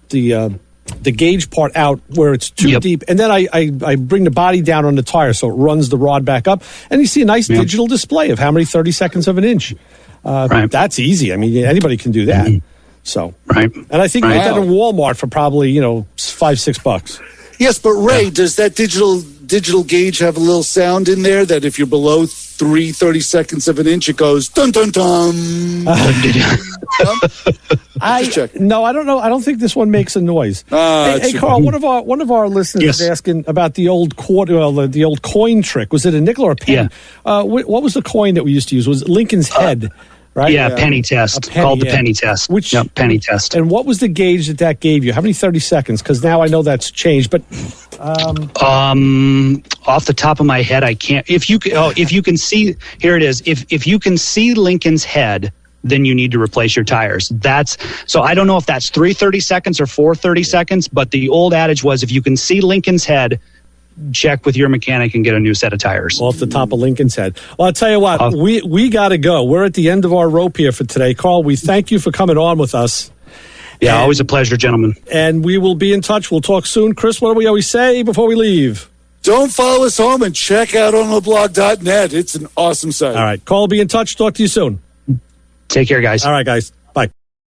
gauge part out where it's too deep, and then I bring the body down on the tire so it runs the rod back up, and you see a nice digital display of how many 30-seconds of an inch. That's easy. I mean, anybody can do that. So, and I think you get that in Walmart for probably $5-6. Yes, but Ray, does that digital gauge have a little sound in there that if you're below 30-seconds of an inch, it goes dun dun dun? No, I don't know. I don't think this one makes a noise. Hey, Carl, one of our listeners is asking about the old the old coin trick. Was it a nickel or a penny? Yeah. What was the coin that we used to use? Was it Lincoln's head? Right? Yeah, penny test. Called the penny test. Penny test. And what was the gauge that gave you? How many 30-seconds? Because now I know that's changed. But off the top of my head, I can't. If you can see, here it is. If you can see Lincoln's head, then you need to replace your tires. So I don't know if that's 3 30-seconds or 4 30-seconds, but the old adage was if you can see Lincoln's head, check with your mechanic and get a new set of tires. Off the top of Lincoln's head. Well, I'll tell you what, we got to go. We're at the end of our rope here for today. Carl, we thank you for coming on with us. Yeah, always a pleasure, gentlemen. And we will be in touch. We'll talk soon. Chris, what do we always say before we leave? Don't follow us home and check out ontheblog.net. It's an awesome site. All right. Carl, be in touch. Talk to you soon. Take care, guys. All right, guys.